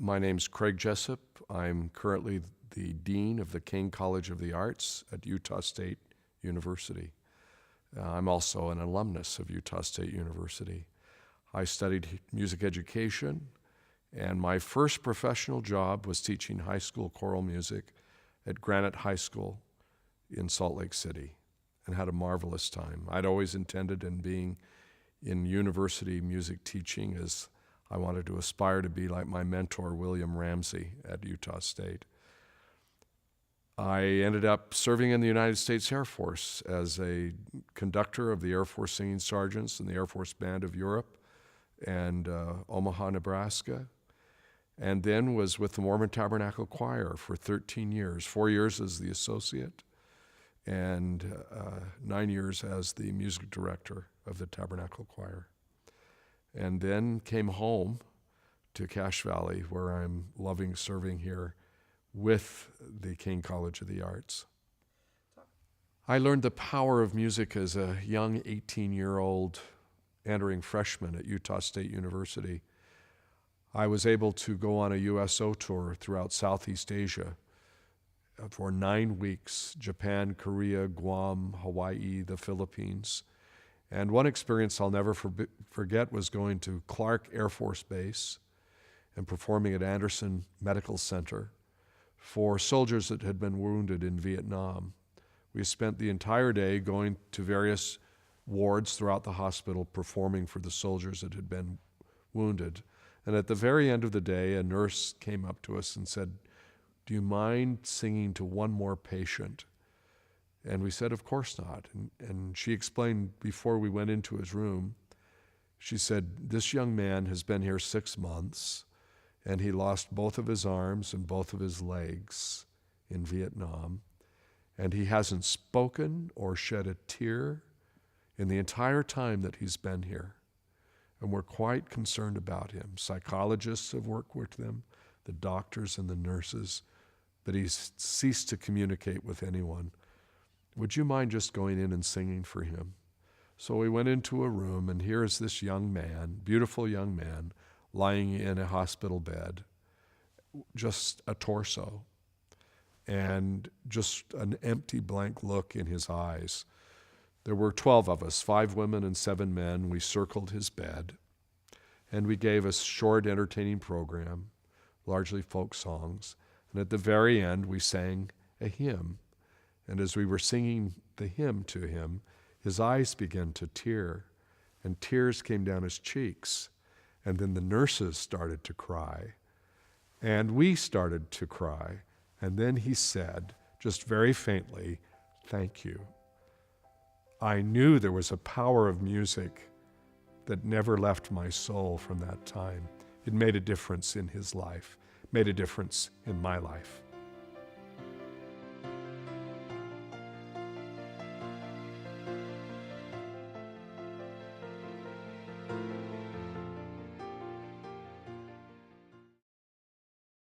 My name's Craig Jessop. I'm currently the Dean of the King College of the Arts at Utah State University. I'm also an alumnus of Utah State University. I studied music education, and my first professional job was teaching high school choral music at Granite High School in Salt Lake City, and had a marvelous time. I'd always intended in being in university music teaching as I wanted to aspire to be like my mentor, William Ramsey at Utah State. I ended up serving in the United States Air Force as a conductor of the Air Force Singing Sergeants and the Air Force Band of Europe and Omaha, Nebraska, and then was with the Mormon Tabernacle Choir for 13 years, 4 years as the associate and 9 years as the music director of the Tabernacle Choir. And then came home to Cache Valley, where I'm loving serving here with the King College of the Arts. I learned the power of music as a young 18-year-old entering freshman at Utah State University. I was able to go on a USO tour throughout Southeast Asia for 9 weeks: Japan, Korea, Guam, Hawaii, the Philippines. And one experience I'll never forget was going to Clark Air Force Base and performing at Anderson Medical Center for soldiers that had been wounded in Vietnam. We spent the entire day going to various wards throughout the hospital performing for the soldiers that had been wounded. And at the very end of the day, a nurse came up to us and said, "Do you mind singing to one more patient?" And we said, "Of course not." And she explained before we went into his room, she said, "This young man has been here 6 months, and he lost both of his arms and both of his legs in Vietnam, and he hasn't spoken or shed a tear in the entire time that he's been here. And we're quite concerned about him. Psychologists have worked with him, the doctors and the nurses, but he's ceased to communicate with anyone. Would you mind just going in and singing for him?" So we went into a room, and here is this young man, beautiful young man, lying in a hospital bed, just a torso, and just an empty blank look in his eyes. There were 12 of us, 5 women and 7 men. We circled his bed, and we gave a short, entertaining program, largely folk songs. And at the very end, we sang a hymn. And as we were singing the hymn to him, his eyes began to tear, and tears came down his cheeks. And then the nurses started to cry, and we started to cry. And then he said, just very faintly, "Thank you." I knew there was a power of music that never left my soul from that time. It made a difference in his life, made a difference in my life.